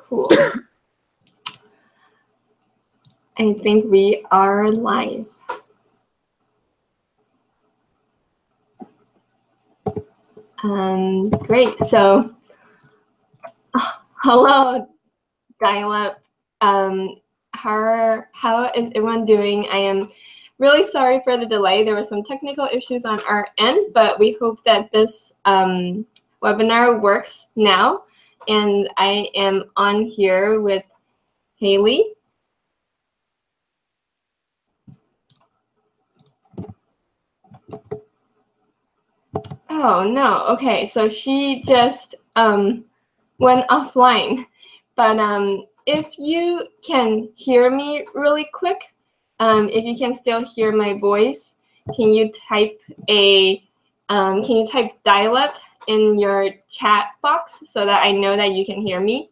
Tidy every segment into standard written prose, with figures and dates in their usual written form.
Cool. I think we are live. Great. So, hello, DYLEP. How is everyone doing? I am really sorry for the delay. There were some technical issues on our end, but we hope that this webinar works now. And I am on here with Haley. Oh no, okay, so she just went offline. But if you can hear me really quick, if you can still hear my voice, can you type DYLEP in your chat box so that I know that you can hear me?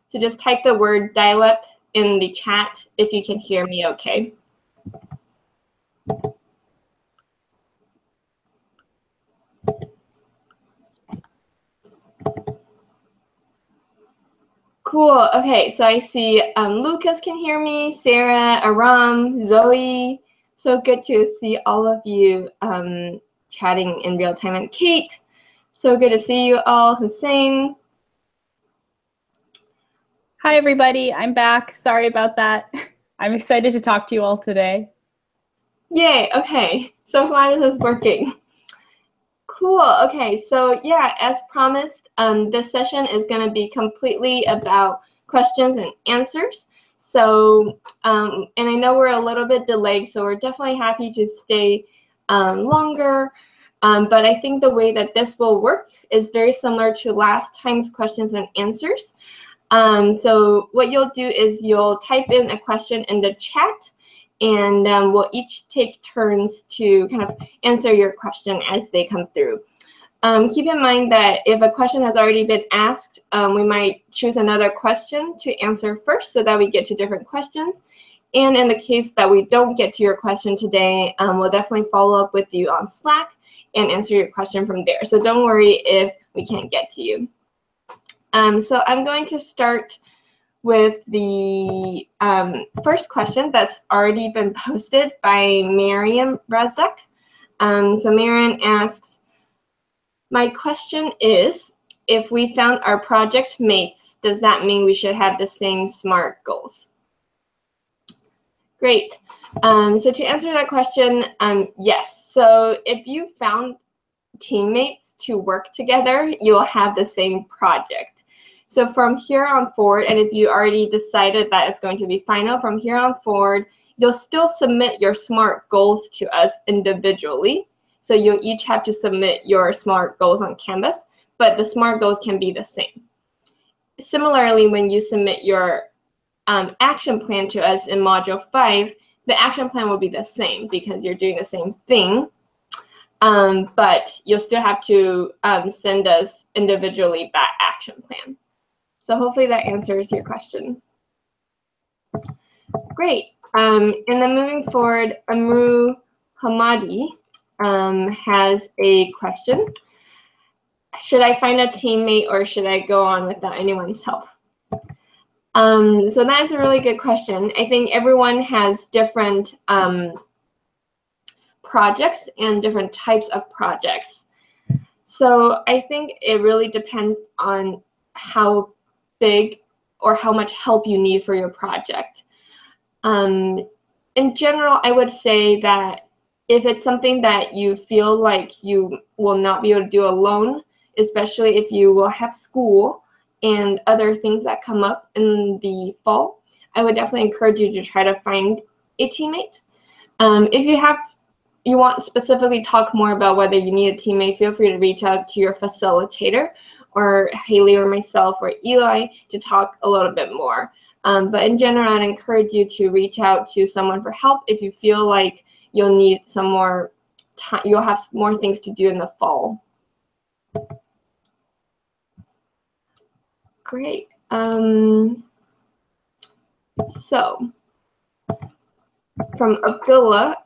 So just type the word DYLEP in the chat if you can hear me okay. Cool. Okay, so I see Lucas can hear me, Sarah, Aram, Zoe. So good to see all of you chatting in real time. And Kate, so good to see you all. Hussein. Hi, everybody. I'm back. Sorry about that. I'm excited to talk to you all today. Yay. Okay. So glad this is working. Cool. Okay, so yeah, as promised, this session is going to be completely about questions and answers. So, and I know we're a little bit delayed, so we're definitely happy to stay longer. But I think the way that this will work is very similar to last time's questions and answers. So what you'll do is you'll type in a question in the chat, and we'll each take turns to kind of answer your question as they come through. Keep in mind that if a question has already been asked, we might choose another question to answer first so that we get to different questions. And in the case that we don't get to your question today, we'll definitely follow up with you on Slack and answer your question from there. So don't worry if we can't get to you. So I'm going to start with the first question that's already been posted by Mariam Razak. So Mariam asks, my question is, if we found our project mates, does that mean we should have the same SMART goals? Great. So to answer that question, yes. So if you found teammates to work together, you'll have the same project. So from here on forward, and if you already decided that it's going to be final, from here on forward, you'll still submit your SMART goals to us individually. So you'll each have to submit your SMART goals on Canvas, but the SMART goals can be the same. Similarly, when you submit your action plan to us in Module 5, the action plan will be the same because you're doing the same thing, but you'll still have to send us individually that action plan. So hopefully that answers your question. Great. And then moving forward, Amru Hamadi has a question. Should I find a teammate or should I go on without anyone's help? So that is a really good question. I think everyone has different projects and different types of projects. So I think it really depends on how big or how much help you need for your project. In general, I would say that if it's something that you feel like you will not be able to do alone, especially if you will have school and other things that come up in the fall, I would definitely encourage you to try to find a teammate. If you want to specifically talk more about whether you need a teammate, feel free to reach out to your facilitator or Haley or myself or Eli to talk a little bit more. But in general, I'd encourage you to reach out to someone for help if you feel like you'll need some more time, you'll have more things to do in the fall. Great. So from Abdullah,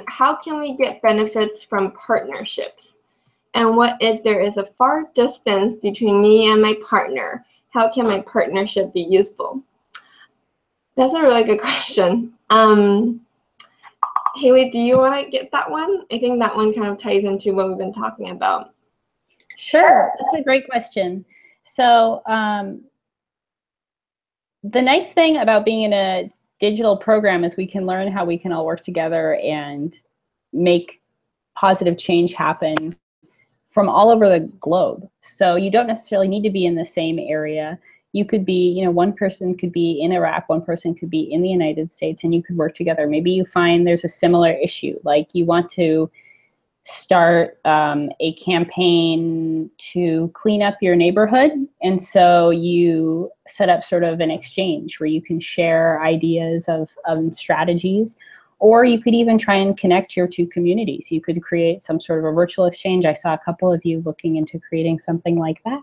how can we get benefits from partnerships? And what if there is a far distance between me and my partner? How can my partnership be useful? That's a really good question. Haley, do you want to get that one? I think that one kind of ties into what we've been talking about. Sure, that's a great question. So the nice thing about being in a digital program is we can learn how we can all work together and make positive change happen from all over the globe. So you don't necessarily need to be in the same area. You could be, you know, one person could be in Iraq, one person could be in the United States, and you could work together. Maybe you find there's a similar issue, like you want to start a campaign to clean up your neighborhood. And so you set up sort of an exchange where you can share ideas of strategies, or you could even try and connect your two communities. You could create some sort of a virtual exchange. I saw a couple of you looking into creating something like that.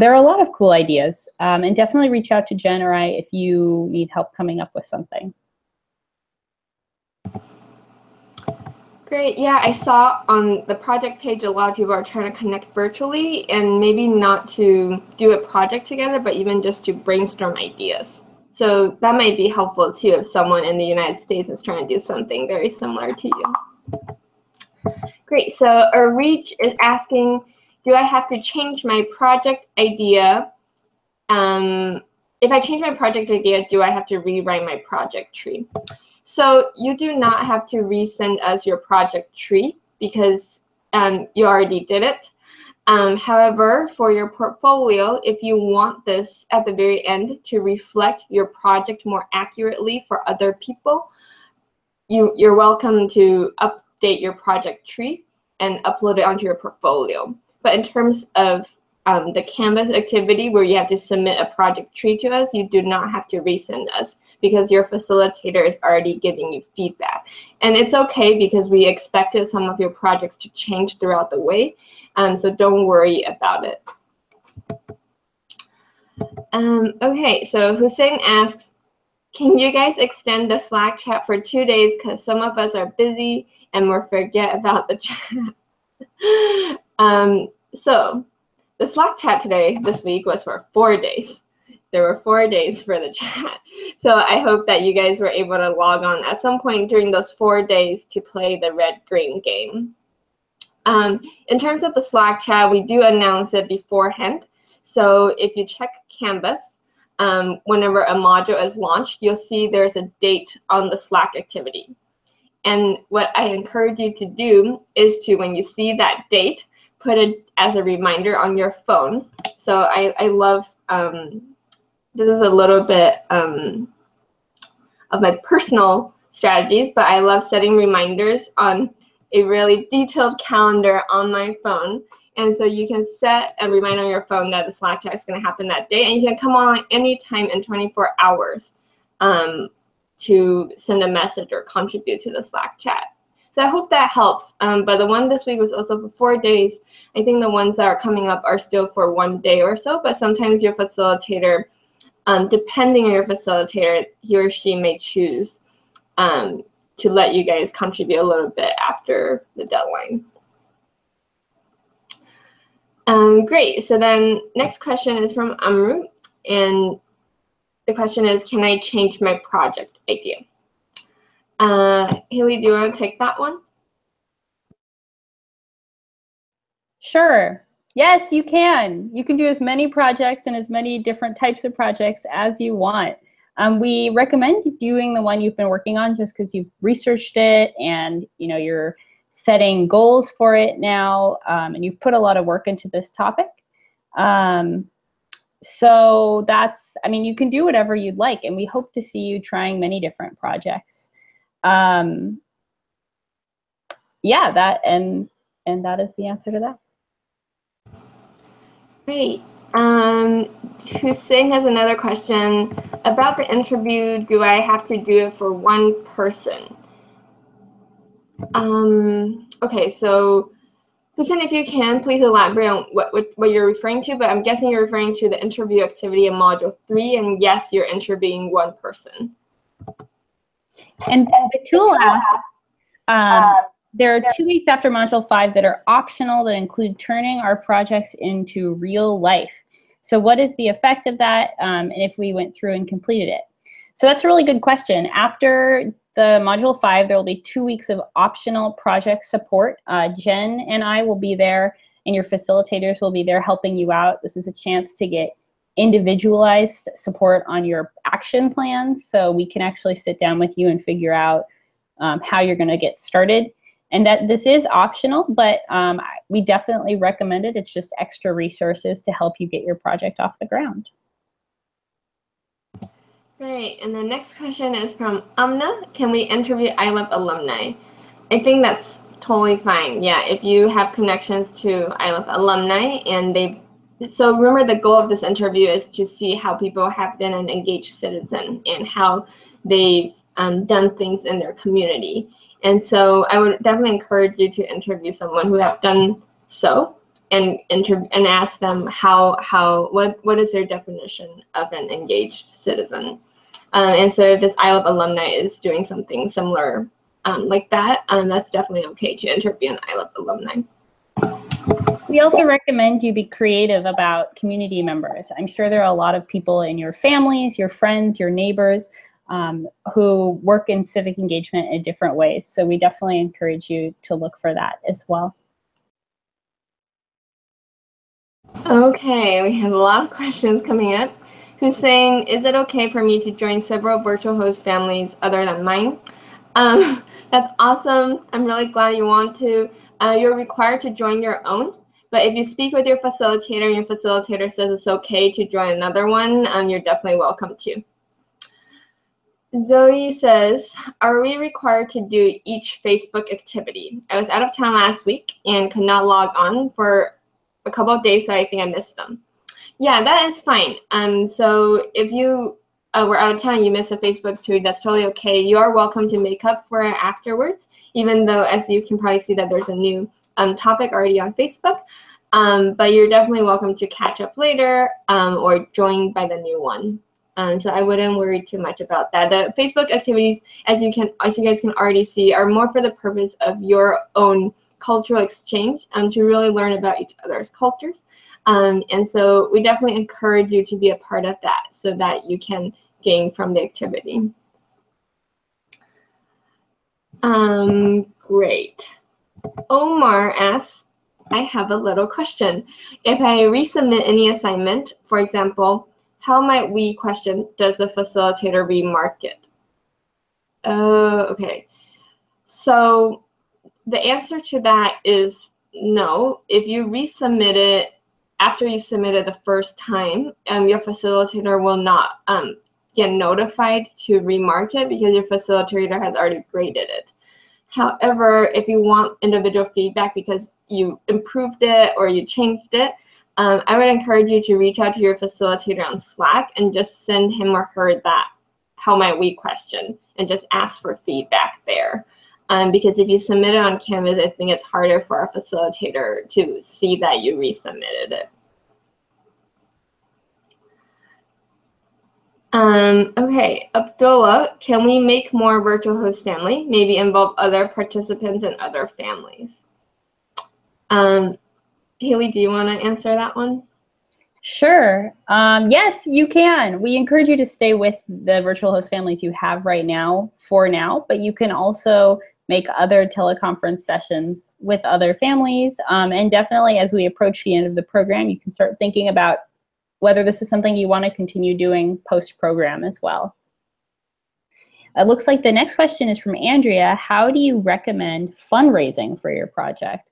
There are a lot of cool ideas, and definitely reach out to Jen or I if you need help coming up with something. Great. Yeah, I saw on the project page a lot of people are trying to connect virtually, and maybe not to do a project together, but even just to brainstorm ideas. So that might be helpful too if someone in the United States is trying to do something very similar to you. Great. So Reach is asking, do I have to change my project idea? If I change my project idea, do I have to rewrite my project tree? So you do not have to resend us your project tree because you already did it. However, for your portfolio, if you want this at the very end to reflect your project more accurately for other people, you're welcome to update your project tree and upload it onto your portfolio. But in terms of the Canvas activity where you have to submit a project tree to us, you do not have to resend us because your facilitator is already giving you feedback. And it's okay because we expected some of your projects to change throughout the way, so don't worry about it. Okay, so Hussein asks, can you guys extend the Slack chat for 2 days because some of us are busy and we'll forget about the chat? So the Slack chat this week was for 4 days. There were 4 days for the chat. So I hope that you guys were able to log on at some point during those 4 days to play the red-green game. In terms of the Slack chat, we do announce it beforehand. So if you check Canvas, whenever a module is launched, you'll see there's a date on the Slack activity. And what I encourage you to do is to, when you see that date, put it as a reminder on your phone. So I love, this is a little bit of my personal strategies, but I love setting reminders on a really detailed calendar on my phone. And so you can set a reminder on your phone that the Slack chat is going to happen that day, and you can come on anytime in 24 hours to send a message or contribute to the Slack chat. So I hope that helps. But the one this week was also for 4 days. I think the ones that are coming up are still for 1 day or so, but sometimes your facilitator, depending on your facilitator, he or she may choose to let you guys contribute a little bit after the deadline. Great, so then next question is from Amru, and the question is, can I change my project idea? Haley, do you want to take that one? Sure. Yes, you can. You can do as many projects and as many different types of projects as you want. We recommend doing the one you've been working on just because you've researched it and you're setting goals for it now, and you've put a lot of work into this topic. So that's, you can do whatever you'd like, and we hope to see you trying many different projects. Yeah, that and that is the answer to that. Great. Hussein has another question about the interview. Do I have to do it for one person? Okay, so Hussein, if you can, please elaborate on what you're referring to, but I'm guessing you're referring to the interview activity in Module 3, and yes, you're interviewing one person. And the tool asks, there are 2 weeks after Module 5 that are optional that include turning our projects into real life. So what is the effect of that, and if we went through and completed it? So that's a really good question. After the Module 5, there will be 2 weeks of optional project support. Jen and I will be there, and your facilitators will be there helping you out. This is a chance to get individualized support on your action plans, so we can actually sit down with you and figure out how you're going to get started. And that this is optional, but we definitely recommend it. It's just extra resources to help you get your project off the ground. Great. And the next question is from Amna. Can we interview DYLEP alumni? I think that's totally fine. Yeah, if you have connections to DYLEP alumni and so remember, the goal of this interview is to see how people have been an engaged citizen and how they've done things in their community. And so I would definitely encourage you to interview someone who have done so, and ask them what is their definition of an engaged citizen. And so if this DYLEP alumni is doing something similar like that, that's definitely okay to interview an DYLEP alumni. We also recommend you be creative about community members. I'm sure there are a lot of people in your families, your friends, your neighbors who work in civic engagement in different ways. So we definitely encourage you to look for that as well. Okay, we have a lot of questions coming up. Who's saying, is it okay for me to join several virtual host families other than mine? That's awesome. I'm really glad you want to. You're required to join your own, but if you speak with your facilitator and your facilitator says it's okay to join another one, you're definitely welcome to. Zoe says, are we required to do each Facebook activity? I was out of town last week and could not log on for a couple of days, so I think I missed them. Yeah, that is fine. So if you were out of town and you missed a Facebook tweet, that's totally okay. You are welcome to make up for it afterwards, even though, as you can probably see, that there's a new topic already on Facebook. But you're definitely welcome to catch up later or join by the new one. So I wouldn't worry too much about that. The Facebook activities, as you guys can already see, are more for the purpose of your own cultural exchange, to really learn about each other's cultures. And so we definitely encourage you to be a part of that so that you can gain from the activity. Great. Omar asks, I have a little question. If I resubmit any assignment, for example, how might we question, does the facilitator remark it? Okay. So the answer to that is no. If you resubmit it after you submitted the first time, your facilitator will not get notified to remark it because your facilitator has already graded it. However, if you want individual feedback because you improved it or you changed it, I would encourage you to reach out to your facilitator on Slack and just send him or her that how might we question and just ask for feedback there. Because if you submit it on Canvas, I think it's harder for our facilitator to see that you resubmitted it. Okay, Abdullah, can we make more virtual host family? Maybe involve other participants and other families? Haley, do you want to answer that one? Sure. Yes, you can. We encourage you to stay with the virtual host families you have right now for now, but you can also make other teleconference sessions with other families. And definitely as we approach the end of the program, you can start thinking about whether this is something you want to continue doing post-program as well. It looks like the next question is from Andrea. How do you recommend fundraising for your project?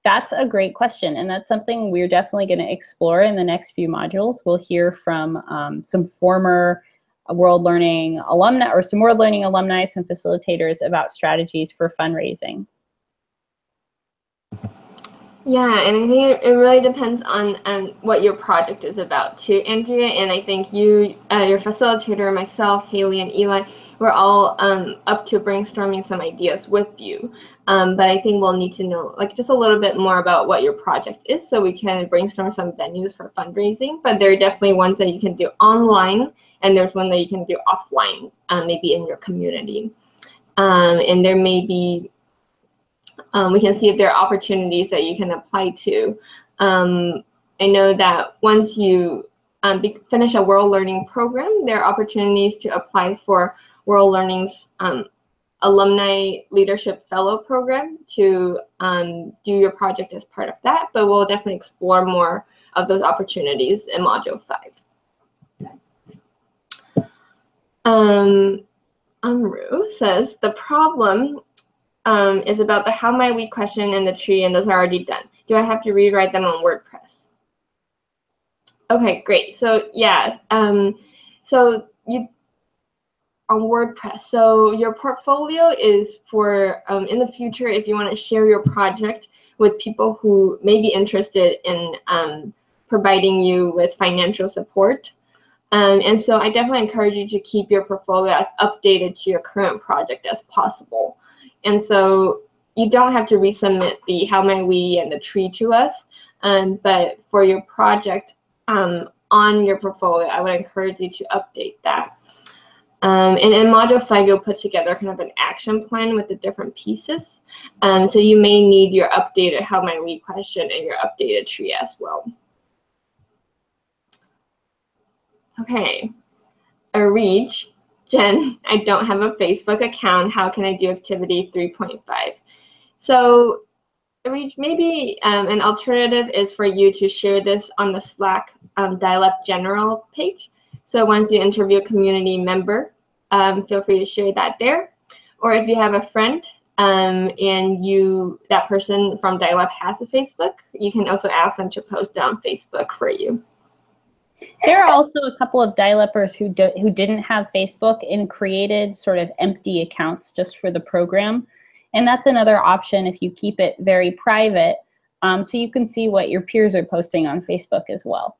That's a great question, and that's something we're definitely going to explore in the next few modules. We'll hear from some former World Learning alumni, or some World Learning alumni, some facilitators about strategies for fundraising. Yeah, and I think it really depends on what your project is about too, Andrea. And I think you, your facilitator, myself, Haley, and Eli, we're all up to brainstorming some ideas with you. But I think we'll need to know like just a little bit more about what your project is so we can brainstorm some venues for fundraising. But there are definitely ones that you can do online, and there's one that you can do offline, maybe in your community. And there may be we can see if there are opportunities that you can apply to. I know that once you finish a World Learning program, there are opportunities to apply for World Learning's Alumni Leadership Fellow program to do your project as part of that, but we'll definitely explore more of those opportunities in Module 5. Amru says, the problem is about the how might we question in the tree, and those are already done. Do I have to rewrite them on WordPress? Okay, great. So yeah, so you on WordPress. So your portfolio is for in the future if you want to share your project with people who may be interested in providing you with financial support. And so I definitely encourage you to keep your portfolio as updated to your current project as possible. And so you don't have to resubmit the how might we and the tree to us, but for your project on your portfolio, I would encourage you to update that. And in Module 5, you'll put together kind of an action plan with the different pieces. So you may need your updated how might we question and your updated tree as well. Okay, Reach, Jen, I don't have a Facebook account. How can I do activity 3.5? So Reach, maybe an alternative is for you to share this on the Slack DYLEP general page. So once you interview a community member, feel free to share that there. Or if you have a friend and that person from DYLEP has a Facebook, you can also ask them to post it on Facebook for you. There are also a couple of DYLEPers who didn't have Facebook and created sort of empty accounts just for the program. And that's another option if you keep it very private, so you can see what your peers are posting on Facebook as well.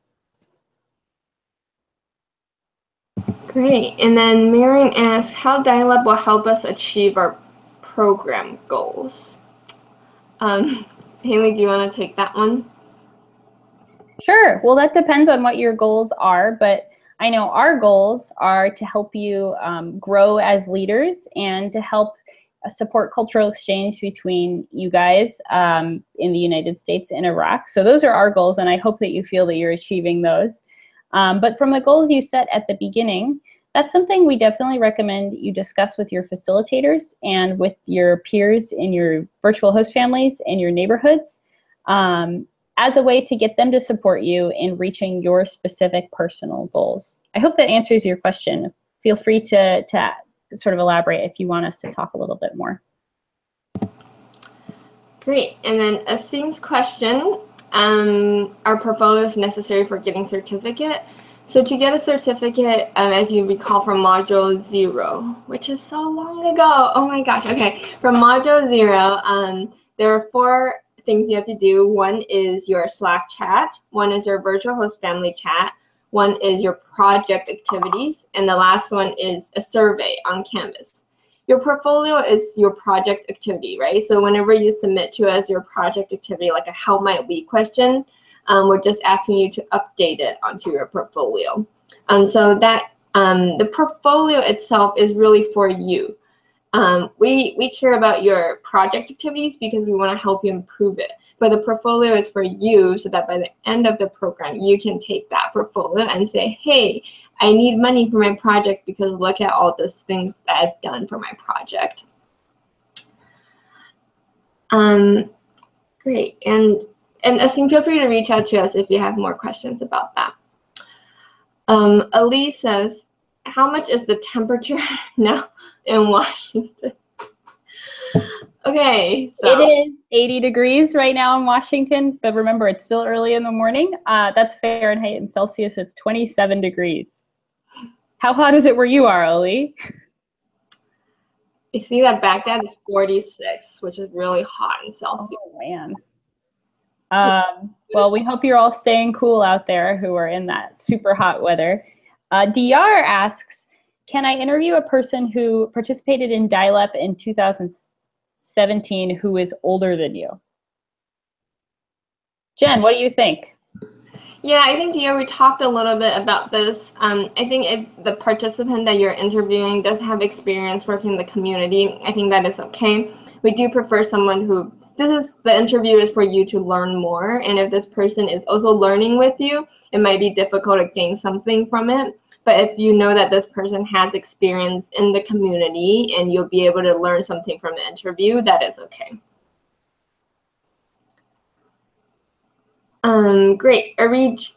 Great. And then Marion asks, how DYLEP will help us achieve our program goals? Haley, do you want to take that one? Sure. Well, that depends on what your goals are, but I know our goals are to help you grow as leaders and to help support cultural exchange between you guys in the United States and Iraq. So those are our goals, and I hope that you feel that you're achieving those. But from the goals you set at the beginning, that's something we definitely recommend you discuss with your facilitators and with your peers in your virtual host families and your neighborhoods as a way to get them to support you in reaching your specific personal goals. I hope that answers your question. Feel free to sort of elaborate if you want us to talk a little bit more. Great. And then Asim's question, are portfolios necessary for getting certificate? So to get a certificate, as you recall from Module 0, which is so long ago, oh my gosh, okay. From Module 0, there are 4 things you have to do. One is your Slack chat, one is your virtual host family chat, one is your project activities, and the last one is a survey on Canvas. Your portfolio is your project activity, right? So whenever you submit to us your project activity, like a how might we question, we're just asking you to update it onto your portfolio. So that the portfolio itself is really for you. We care about your project activities because we want to help you improve it. But the portfolio is for you so that by the end of the program, you can take that portfolio and say, hey, I need money for my project because look at all these things that I've done for my project. Great. And Asim, feel free to reach out to us if you have more questions about that. Elise says, how much is the temperature now in Washington? Okay, so. It is 80 degrees right now in Washington, but remember, it's still early in the morning. That's Fahrenheit and Celsius, it's 27 degrees. How hot is it where you are, Oli? You see that Baghdad is 46, which is really hot in Celsius. Oh, man. Well, we hope you're all staying cool out there who are in that super hot weather. DR asks, can I interview a person who participated in DYLEP in 2017 who is older than you? Jen, what do you think? Yeah, I think, we talked a little bit about this. I think if the participant that you're interviewing does have experience working in the community, I think that is okay. We do prefer someone who the interview is for you to learn more. And if this person is also learning with you, it might be difficult to gain something from it. But if you know that this person has experience in the community and you'll be able to learn something from the interview, that is okay. Great. Arij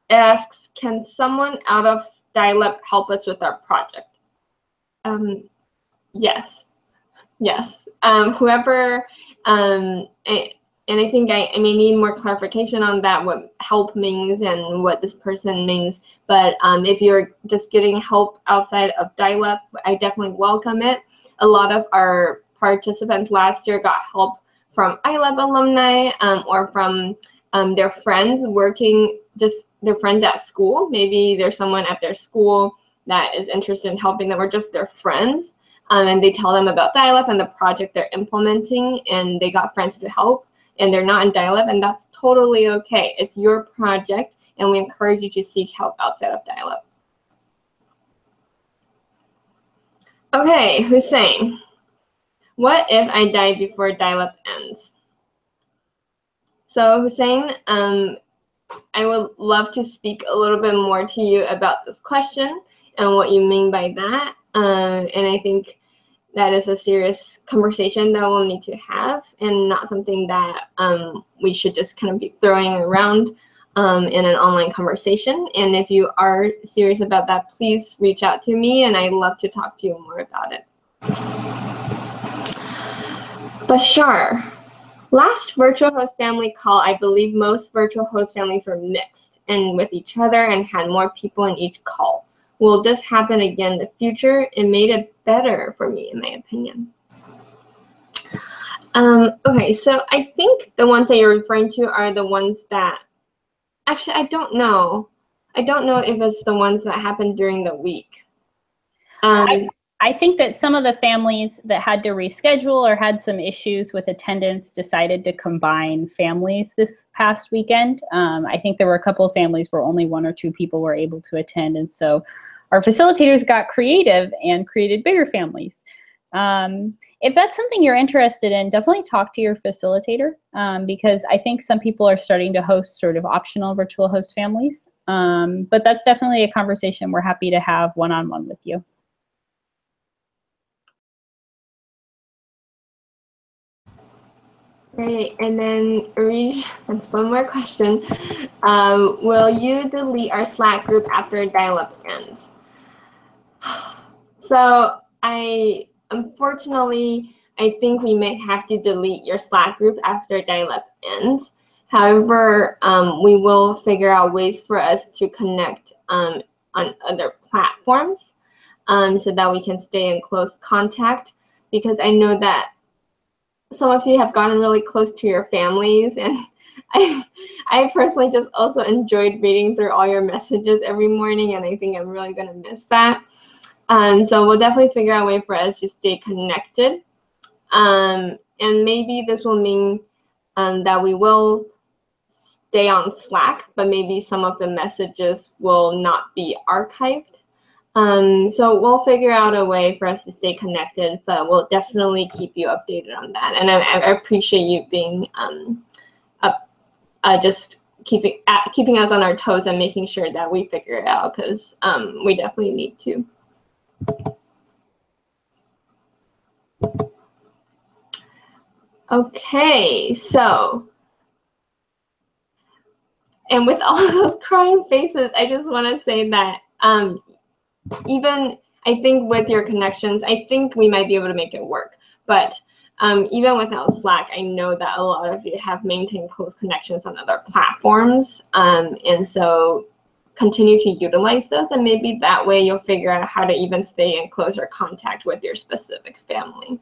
asks, can someone out of DYLEP help us with our project? Yes. Yes. Whoever, and I think I may need more clarification on that, what help means and what this person means. But if you're just getting help outside of DYLEP, I definitely welcome it. A lot of our participants last year got help from ILEP alumni or from their friends working, just their friends at school. Maybe there's someone at their school that is interested in helping them, or just their friends. And they tell them about DYLEP and the project they're implementing, and they got friends to help, and they're not in DYLEP, and that's totally okay. It's your project, and we encourage you to seek help outside of DYLEP. Okay, Hussein, what if I die before DYLEP ends? So Hussein, I would love to speak a little bit more to you about this question and what you mean by that. And I think that is a serious conversation that we'll need to have, and not something that we should just kind of be throwing around in an online conversation. And if you are serious about that, please reach out to me, and I'd love to talk to you more about it. Bashar, last virtual host family call, I believe most virtual host families were mixed and with each other and had more people in each call. Will this happen again in the future? It made it better for me, in my opinion. Okay, so I think the ones that you're referring to are the ones that, actually, I don't know. I don't know if it's the ones that happened during the week. I think that some of the families that had to reschedule or had some issues with attendance decided to combine families this past weekend. I think there were a couple of families where only 1 or 2 people were able to attend, and so our facilitators got creative and created bigger families. If that's something you're interested in, definitely talk to your facilitator, because I think some people are starting to host sort of optional virtual host families. But that's definitely a conversation we're happy to have one-on-one with you. Great, and then Arij, that's one more question. Will you delete our Slack group after DYLEP ends? So unfortunately, I think we may have to delete your Slack group after DYLEP ends. However, we will figure out ways for us to connect on other platforms so that we can stay in close contact, because I know that some of you have gotten really close to your families, and I personally just also enjoyed reading through all your messages every morning, and I think I'm really going to miss that. So we'll definitely figure out a way for us to stay connected. And maybe this will mean that we will stay on Slack, but maybe some of the messages will not be archived. So we'll figure out a way for us to stay connected, but we'll definitely keep you updated on that. And I appreciate you being just keeping us on our toes and making sure that we figure it out, because we definitely need to. Okay, so, and with all of those crying faces, I just want to say that even, I think with your connections, I think we might be able to make it work. But even without Slack, I know that a lot of you have maintained close connections on other platforms. And so continue to utilize those, and maybe that way you'll figure out how to even stay in closer contact with your specific family.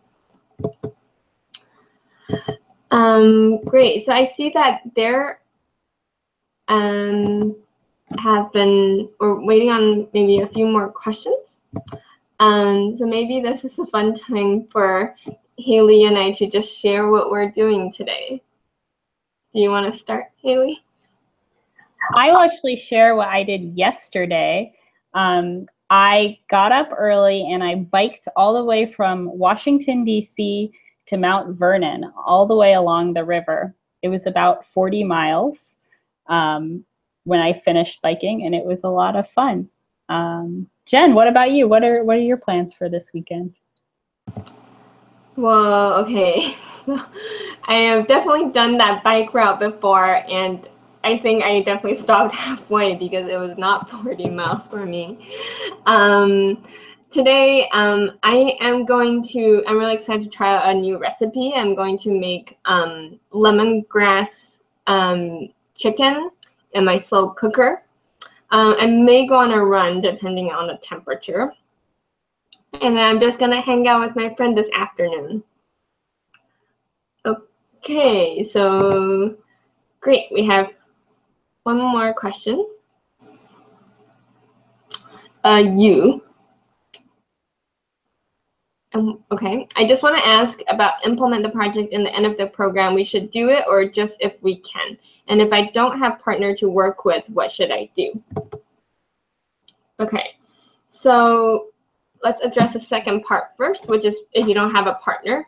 Great, so I see that there have been, we're waiting on maybe a few more questions. So maybe this is a fun time for Haley and I to just share what we're doing today. Do you want to start, Haley? I will actually share what I did yesterday. I got up early and I biked all the way from Washington, D.C. to Mount Vernon, all the way along the river. It was about 40 miles when I finished biking, and it was a lot of fun. Jen, what about you? What are your plans for this weekend? Well, okay. I have definitely done that bike route before, and I think I definitely stopped halfway because it was not 40 miles for me. Today, I'm really excited to try out a new recipe. I'm going to make lemongrass chicken in my slow cooker. I may go on a run depending on the temperature. And then I'm just going to hang out with my friend this afternoon. Okay, so great. We have one more question. Okay, I just want to ask about implement the project in the end of the program. We should do it or just if we can? And if I don't have partner to work with, what should I do? Okay, so let's address the second part first, which is if you don't have a partner.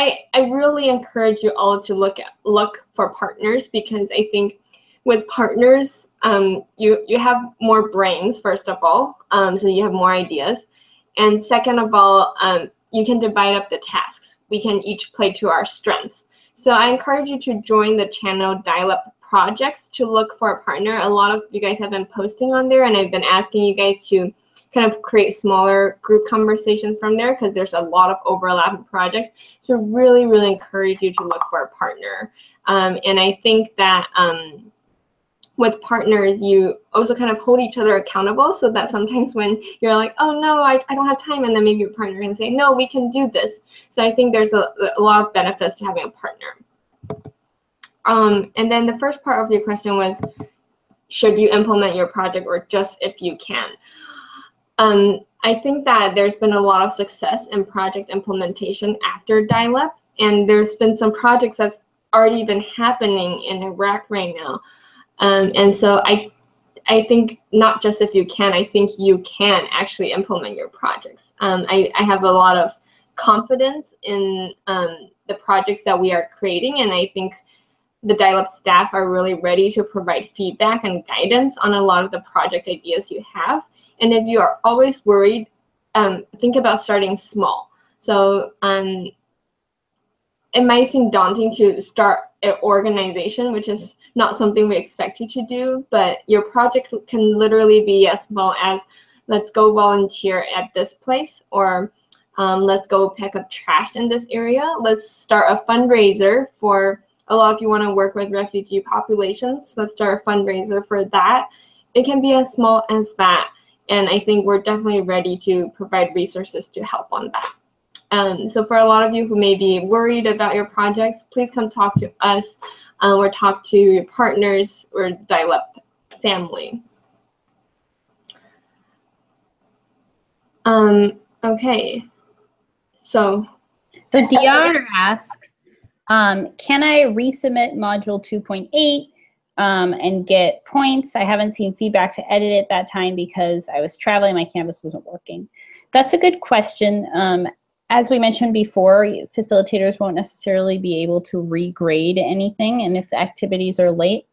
I really encourage you all to look for partners, because I think with partners, you have more brains, first of all, so you have more ideas. And second of all, you can divide up the tasks. We can each play to our strengths. So I encourage you to join the channel DYLEP projects to look for a partner. A lot of you guys have been posting on there, and I've been asking you guys to kind of create smaller group conversations from there, because there's a lot of overlap in projects. So really, really encourage you to look for a partner. And I think that with partners, you also kind of hold each other accountable, so that sometimes when you're like, oh no, I don't have time, and then maybe your partner can say, no, we can do this. So I think there's a lot of benefits to having a partner. And then the first part of your question was, should you implement your project or just if you can? I think that there's been a lot of success in project implementation after DYLEP, and there's been some projects that's already been happening in Iraq right now. And so I think not just if you can, I think you can actually implement your projects. I have a lot of confidence in the projects that we are creating, and I think the DYLEP staff are really ready to provide feedback and guidance on a lot of the project ideas you have. And if you are always worried, think about starting small. So it might seem daunting to start an organization, which is not something we expect you to do, but your project can literally be as small as, let's go volunteer at this place, or let's go pick up trash in this area. Let's start a fundraiser for, a lot of you want to work with refugee populations. Let's start a fundraiser for that. It can be as small as that. And I think we're definitely ready to provide resources to help on that. So for a lot of you who may be worried about your projects, please come talk to us or talk to your partners or DYLEP family. Okay, so DR asks, can I resubmit module 2.8 and get points? I haven't seen feedback to edit it that time because I was traveling, my Canvas wasn't working. That's a good question. As we mentioned before, facilitators won't necessarily be able to regrade anything, and if the activities are late,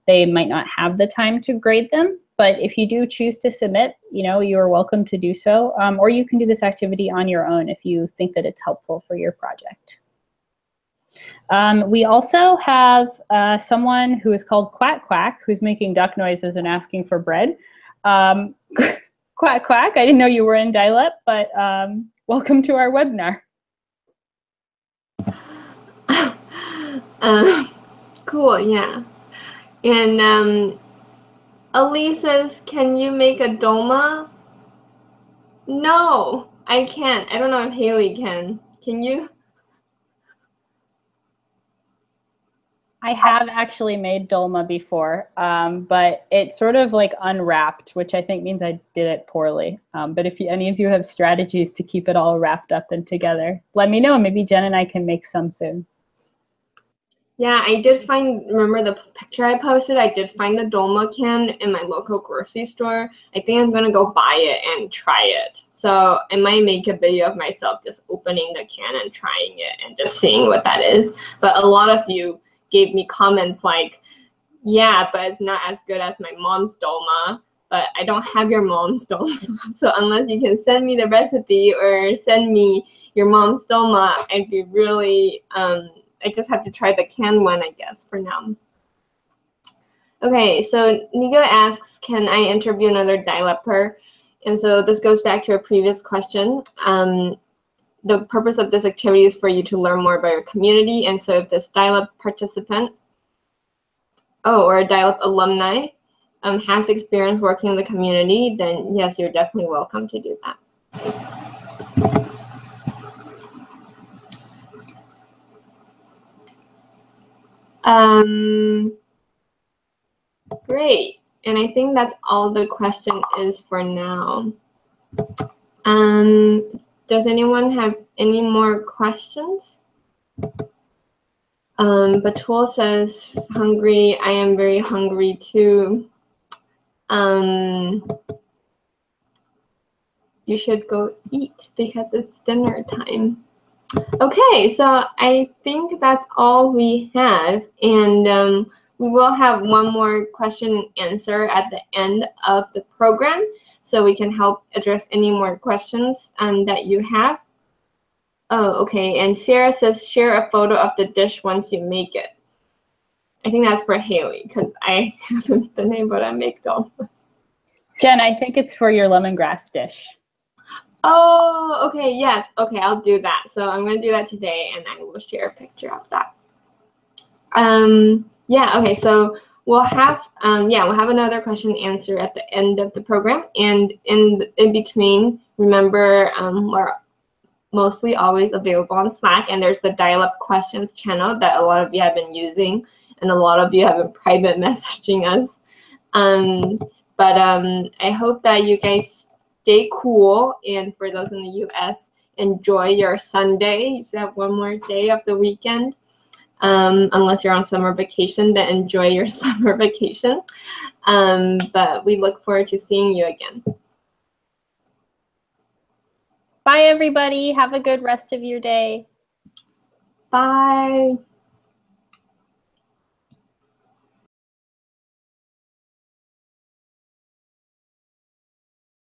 they might not have the time to grade them. But if you do choose to submit, you are welcome to do so, or you can do this activity on your own if you think that it's helpful for your project. We also have someone who is called Quack Quack, who's making duck noises and asking for bread. Quack Quack, I didn't know you were in DYLEP, but welcome to our webinar. Cool, yeah. And Elise says, can you make a dolma? No, I can't. I don't know if Haley can. Can you? I have actually made dolma before, but it sort of like unwrapped, which I think means I did it poorly. But if any of you have strategies to keep it all wrapped up and together, let me know. Maybe Jen and I can make some soon. Yeah, I did find, remember the picture I posted? I did find the dolma can in my local grocery store. I think I'm gonna go buy it and try it. So I might make a video of myself just opening the can and trying it and just seeing what that is. But a lot of you gave me comments like, yeah, but it's not as good as my mom's dolma. But I don't have your mom's dolma. So unless you can send me the recipe or send me your mom's dolma, I'd be really, I just have to try the canned one, I guess, for now. Okay, so Nico asks, can I interview another DYLEPer? And so this goes back to a previous question. The purpose of this activity is for you to learn more about your community. And so if this DYLEP participant, or a DYLEP alumni has experience working in the community, then yes, you're definitely welcome to do that. Great, and I think that's all the question is for now. Does anyone have any more questions? Batul says, hungry, I am very hungry too. You should go eat because it's dinner time. Okay, so I think that's all we have, and we will have one more question and answer at the end of the program, so we can help address any more questions that you have. Oh, okay, and Sarah says share a photo of the dish once you make it. I think that's for Haley, because I haven't been able to make dolmas. Jen, I think it's for your lemongrass dish. Oh, okay, yes. Okay, I'll do that. So I'm going to do that today, and I will share a picture of that. Yeah, okay, so we'll have we'll have another question and answer at the end of the program, and in between, remember we're mostly always available on Slack, and there's the DYLEP questions channel that a lot of you have been using, and a lot of you have been private messaging us. But I hope that you guys stay cool, and for those in the US, enjoy your Sunday. You still have one more day of the weekend. Unless you're on summer vacation, then enjoy your summer vacation. But we look forward to seeing you again. Bye, everybody. Have a good rest of your day. Bye.